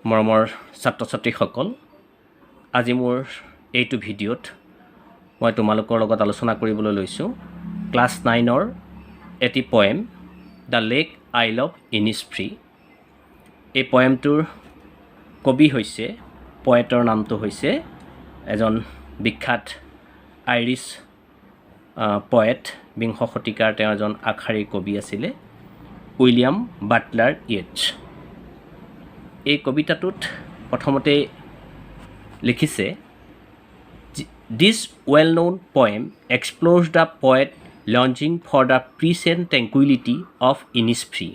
মৰমৰ ছাত্ৰ ছাত্ৰীসকল, আজি মোৰ এইটো ভিডিঅ'ত মই তোমালোকৰ লগত আলোচনা কৰিবলৈ লৈছোঁ ক্লাছ 9ৰ এটি পয়েম দ্য লেক আইল অফ ইনিছফ্ৰী। এই পয়েমটোৰ কবি হৈছে, পয়েটৰ নামটো হৈছে এজন বিখ্যাত আইৰিছ পয়েট, বিংশ শতিকাৰ তেওঁ এজন আগশাৰীৰ কবি আছিলে, উইলিয়াম বাটলাৰ ইয়েটছ। এই কবিতাটোত প্ৰথমতে লিখিছে, this well known poem explores the poet longing for the peace and tranquillity of Innisfree.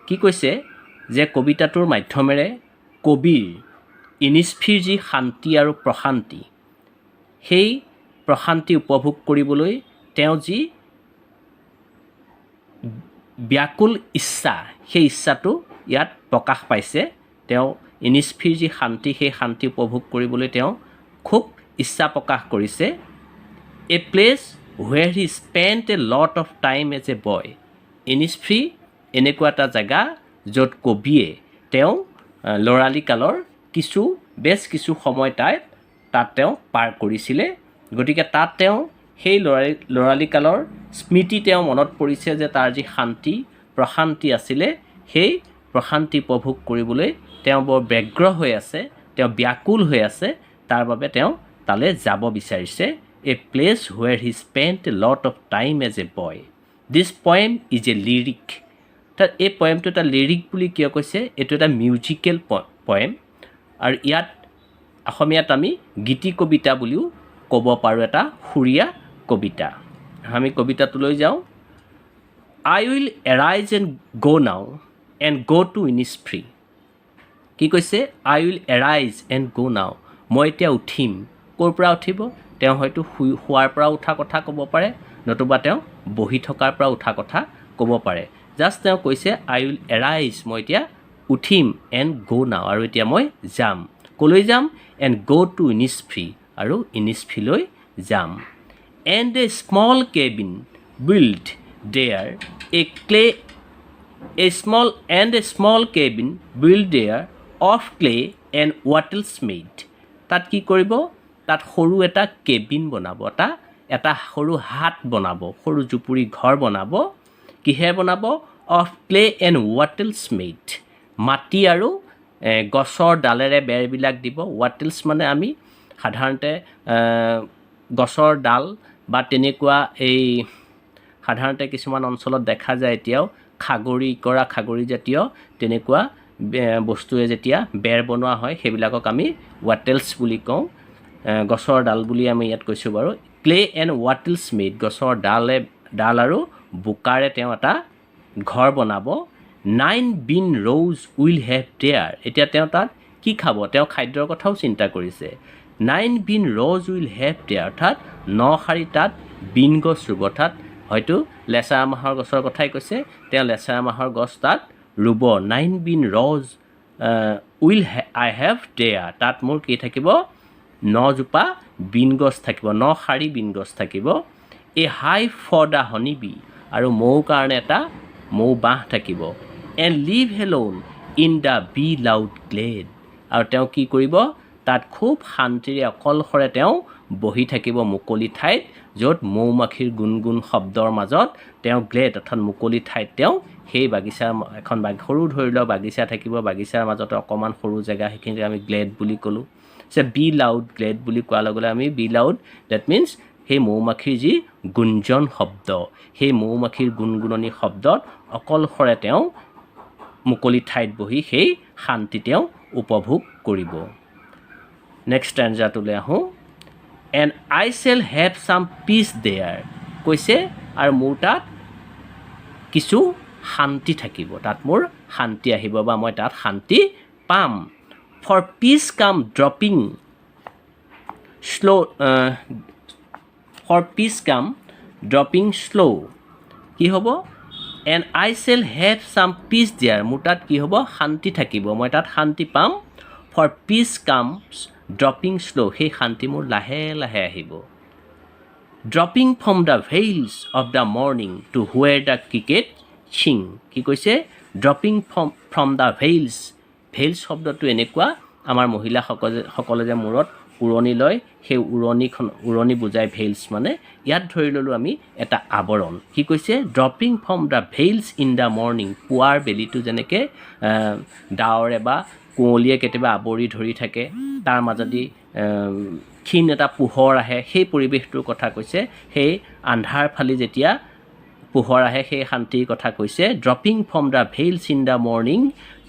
কি কৈছে যে কবিতাটোৰ মাধ্যমেৰে কবিৰ ইনিছফ্ৰীৰ যি শান্তি আৰু প্ৰশান্তি, সেই প্ৰশান্তি উপভোগ কৰিবলৈ তেওঁ যি ব্যাকুল ইচ্ছা, সেই ইচ্ছাটো ইয়াত প্ৰকাশ পাইছে। তেওঁ ইনিছফ্ৰীৰ যি শান্তি, সেই শান্তি উপভোগ কৰিবলৈ তেওঁ খুব ইচ্ছা প্ৰকাশ কৰিছে। A place where he spent a lot of time as a boy. Innisfree এনেকুৱা এটা জেগা য'ত কবিয়ে তেওঁ ল'ৰালি কালৰ বেছ কিছু সময় তাত তেওঁ পাৰ কৰিছিলে। গতিকে তাত তেওঁ সেই ল'ৰালি কালৰ স্মৃতি তেওঁ মনত পৰিছে যে তাৰ যি শান্তি প্ৰশান্তি আছিলে, সেই প্ৰশান্তি উপভোগ কৰিবলৈ তেওঁ বৰ ব্যগ্ৰ হৈ আছে, তেওঁ ব্যাকুল হৈ আছে, তাৰ বাবে তেওঁ তালৈ যাব বিচাৰিছে। A place where he spent a lot of time as a boy. This poem is a lyric. তাত এই পয়েমটো এটা লিৰিক বুলি কিয় কৈছে? এইটো এটা মিউজিকেল পয়েম, আৰু ইয়াত অসমীয়াত আমি গীতি কবিতা বুলিও ক'ব পাৰোঁ, এটা সুৰীয়া কবিতা। আমি কবিতাটোলৈ যাওঁ। I will arise and go now and go to Innisfree. কি কৈছে? I will arise and go now. মই এতিয়া উঠিম। ক'ৰ পৰা উঠিব? তেওঁ হয়তো শোৱাৰ পৰা উঠা কথা ক'ব পাৰে, নতুবা তেওঁ বহি থকাৰ পৰা উঠা কথা ক'ব পাৰে। জাষ্ট তেওঁ কৈছে I will arise, মই এতিয়া উঠিম, and go now, আৰু এতিয়া মই যাম। ক'লৈ যাম? and go to Innisfree, আৰু ইনিছফ্ৰীলৈ যাম। and a small cabin built there, a small cabin built there of clay and wattles made. তাত কি কৰিব? তাত সৰু এটা কেবিন বনাব, এটা সৰু হাট বনাব, সৰু জুপুৰি ঘৰ বনাব। কিহে বনাব? of clay and wattles made. মাটি আৰু গছৰ ডালেৰে বেৰবিলাক দিব। wattles মানে আমি সাধাৰণতে গছৰ ডাল বা তেনেকুৱা এই সাধাৰণতে কিছুমান অঞ্চলত দেখা যায় এতিয়াও খাগৰি জাতীয় তেনেকুৱা বস্তুৱে যেতিয়া বেৰ বনোৱা হয়, সেইবিলাকক আমি wattles বুলি কওঁ। গছৰ ডাল বুলি আমি ইয়াত কৈছোঁ বাৰু। clay and wattles made, গছৰ ডাল আৰু বোকাৰে তেওঁ এটা ঘৰ বনাব। 9 bean rows will have there. এতিয়া তেওঁ তাত কি খাব? তেওঁ খাদ্যৰ কথাও চিন্তা কৰিছে। 9 bean rows will have there, অৰ্থাৎ 9 শাৰী তাত বিন গছ ৰুব। অৰ্থাৎ হয়তো লেচেৰা মাহৰ গছৰ কথাই কৈছে, তেওঁ লেচেৰা মাহৰ গছ তাত ৰুব। 9 bean rows will I have there. তাত মোৰ কি থাকিব? 9 জোপা বিন গছ থাকিব, 9 শাৰী বিন গছ থাকিব। এ hive for the honey bee, আৰু মৌৰ কাৰণে এটা মৌ বাঁহ থাকিব। and live alone in the bee loud glade, আৰু তেওঁ কি কৰিব? তাত খুব শান্তিৰে অকলশৰে তেওঁ বহি থাকিব মুকলি ঠাইত, য'ত মৌ মাখিৰ গুণগুণ শব্দৰ মাজত তেওঁ গ্লেড, অৰ্থাৎ মুকলি ঠাইত তেওঁ সেই বাগিচাৰ এখন সৰু ধৰি লওক বাগিচা থাকিব, বাগিচাৰ মাজতে অকণমান সৰু জেগা, সেইখিনিতে আমি গ্লেড বুলি ক'লোঁ। বি লাউড গ্লেড বুলি কোৱাৰ লগে লগে আমি বি লাউড, ডেট মিনছ সেই মৌ মাখিৰ যি গুঞ্জন শব্দ, সেই মৌ মাখিৰ গুণগুণনি শব্দত অকলশৰে তেওঁ মুকলি ঠাইত বহি সেই শান্তি তেওঁ উপভোগ কৰিব। নেক্সট ষ্টেঞ্জাটোলৈ আহোঁ। and I shall have some peace there. কৈছে আৰু মোৰ তাত কিছু শান্তি থাকিব, তাত মোৰ শান্তি আহিব বা মই তাত শান্তি পাম। for peace come dropping slow. কি হ'ব? and I shall have some peace there. মোৰ তাত কি হ'ব? শান্তি থাকিব, মই তাত শান্তি পাম। for peace comes dropping slow. সেই শান্তি মোৰ লাহে লাহে আহিব। dropping from the veils of the morning to where the cricket sing. কি কৈছে? dropping from the veils, ভেইলছ শব্দটো এনেকুৱা আমাৰ মহিলাসকলে যে মূৰত উৰণি লয় সেই উৰণি বুজাই ভেইলছ মানে ইয়াত ধৰি ল'লোঁ আমি এটা আৱৰণ কি কৈছে dropping from the veils in the morning পুৱাৰ বেলিটো যেনেকৈ ডাৱৰে বা কুঁৱলীয়ে কেতিয়াবা আৱৰি ধৰি থাকে তাৰ মাজেদি ক্ষীণ এটা পোহৰ আহে সেই পৰিৱেশটোৰ কথা কৈছে সেই আন্ধাৰ ফালি যেতিয়া পোহৰ আহে সেই শান্তিৰ কথা কৈছে dropping from the veils in the morning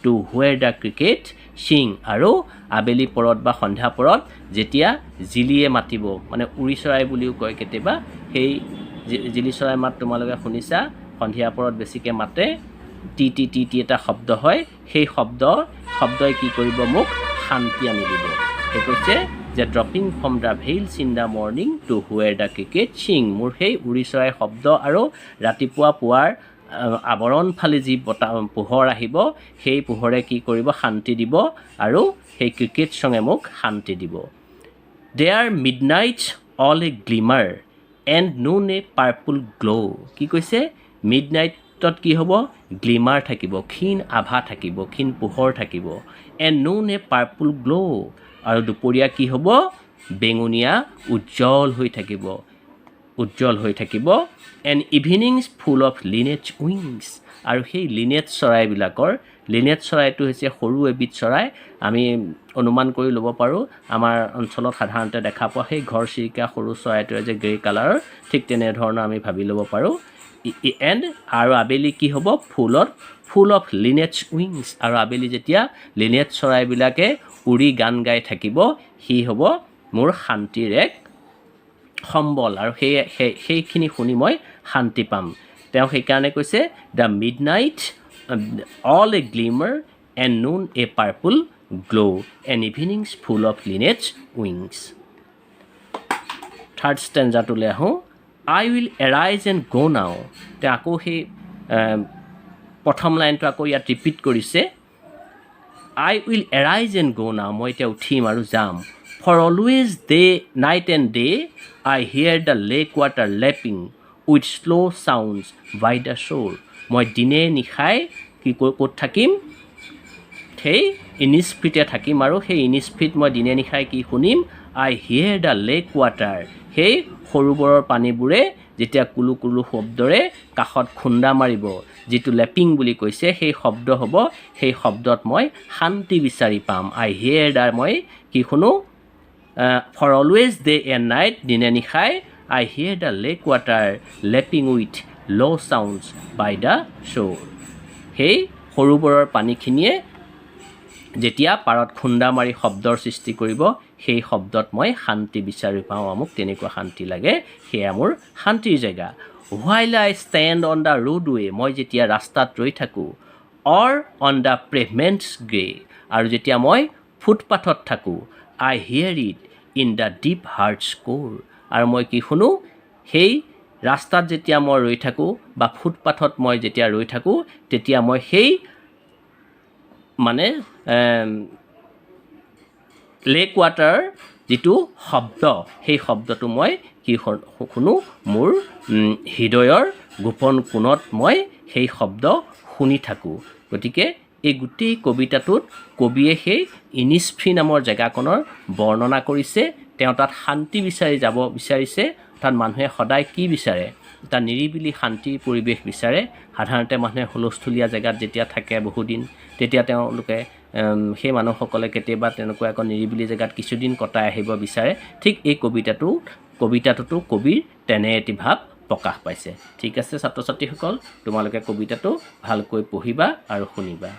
to where the cricket sing আৰু আবেলি পৰত বা সন্ধ্যা পৰত যেতিয়া জিলিয়ে মাতিব মানে উৰি চৰাই বুলিও কয় কেতিয়াবা সেই জিলি চৰাই মাত তোমালোকে শুনিছা সন্ধিয়া পৰত বেছিকৈ মাতে টি টি টি টি এটা শব্দ হয় সেই শব্দই কি কৰিব মোক শান্তি আনি দিব সেই কৈছে যে dropping from the veils in the morning to where the cricket sing মোৰ সেই উৰি চৰাই শব্দ আৰু ৰাতিপুৱা পুৱাৰ আৱৰণ ফালি যি পোহৰ আহিব সেই পোহৰে কি কৰিব শান্তি দিব আৰু সেই ক্ৰিকেট চঙে মোক শান্তি দিব there midnight all a glimmer and noon a purple glow' কি কৈছে মিডনাইটত কি হ'ব গ্লিমাৰ থাকিব ক্ষীণ আভা থাকিব ক্ষীণ পোহৰ থাকিব and noon a purple glow' আৰু দুপৰীয়া কি হ'ব বেঙুনীয়া উজ্জ্বল হৈ থাকিব and evenings full of linnet wings আৰু সেই লিনেট চৰাইটো হৈছে সৰু এবিধ চৰাই আমি অনুমান কৰি ল'ব পাৰোঁ আমাৰ অঞ্চলত সাধাৰণতে দেখা পোৱা সেই ঘৰচিৰিকা সৰু চৰাইটোৱে যে গ্ৰে কালাৰৰ ঠিক তেনেধৰণৰ আমি ভাবি ল'ব পাৰোঁ এণ্ড আৰু আবেলি কি হ'ব ফুল অফ লিনেট উইংছ আৰু আবেলি যেতিয়া লিনেট চৰাইবিলাকে উৰি গান গাই থাকিব সি হ'ব মোৰ শান্তিৰ এক সম্বল আৰু সেইখিনি শুনি মই শান্তি পাম তেওঁ সেইকাৰণে কৈছে the midnight all a glimmer and noon a purple glow' and evenings full of linnet wings third ষ্টেঞ্জাটোলৈ আহোঁ আই উইল এৰাইজ এণ্ড গ' নাও তেওঁ আকৌ সেই প্ৰথম লাইনটো আকৌ ইয়াত ৰিপিট কৰিছে আই উইল এৰাইজ এণ্ড গ' নাও মই এতিয়া উঠিম আৰু যাম for always night and day I hear the lake water lapping with low' sounds by the shore মই দিনে নিশাই কি ক'ত থাকিম সেই ইনিছফ্ৰিতে থাকিম আৰু সেই ইনিছফ্ৰিত মই দিনে নিশাই কি শুনিম আই হিয়াৰ দ্য লেক ৱাটাৰ সেই সৰোবৰৰ পানীবোৰে যেতিয়া কুলু কুলু শব্দৰে কাষত খুন্দা মাৰিব যিটো লেপিং বুলি কৈছে সেই শব্দ হ'ব সেই শব্দত মই শান্তি বিচাৰি পাম আই হিয়াৰ দ্য মই কি শুনো for always day and night দিনে নিশাই I hear the lake water lapping with low' sounds by the shore সেই সৰোবৰৰ পানীখিনিয়ে যেতিয়া পাৰত খুন্দা মাৰি শব্দৰ সৃষ্টি কৰিব সেই শব্দত মই শান্তি বিচাৰি পাওঁ মোক তেনেকুৱা শান্তি লাগে সেয়া মোৰ শান্তিৰ জেগা while I stand on the roadway মই যেতিয়া ৰাস্তাত ৰৈ থাকোঁ or on the pavements grey আৰু যেতিয়া মই ফুটপাথত থাকোঁ I hear it in the deep hearts core আৰু মই কি শুনো সেই ৰাস্তাত যেতিয়া মই ৰৈ থাকোঁ বা ফুটপাথত মই যেতিয়া ৰৈ থাকোঁ তেতিয়া মই সেই মানে লেক ৱাটাৰ যিটো শব্দ সেই শব্দটো মই কি শুনো মোৰ হৃদয়ৰ গোপন কোণত মই সেই শব্দ শুনি থাকোঁ গতিকে এই গোটেই কবিতাটোত কবিয়ে সেই ইনিছফ্ৰি নামৰ জেগাকণৰ বৰ্ণনা কৰিছে তেওঁ তাত শান্তি যাব বিচাৰিছে তাত মানুহে সদায় কি বিচাৰে এটা নিৰিবিলি শান্তিৰ পৰিৱেশ বিচাৰে সাধাৰণতে মানুহে হুলস্থুলীয়া জেগাত যেতিয়া থাকে বহুদিন তেতিয়া তেওঁলোকে সেই মানুহসকলে কেতিয়াবা তেনেকুৱা এখন নিৰিবিলি জেগাত কিছুদিন কটাই আহিব বিচাৰে ঠিক এই কবিতাটোতো কবিৰ তেনে এটি ভাৱ প্ৰকাশ পাইছে ঠিক আছে ছাত্ৰ ছাত্ৰীসকল তোমালোকে কবিতাটো ভালকৈ পঢ়িবা আৰু শুনিবা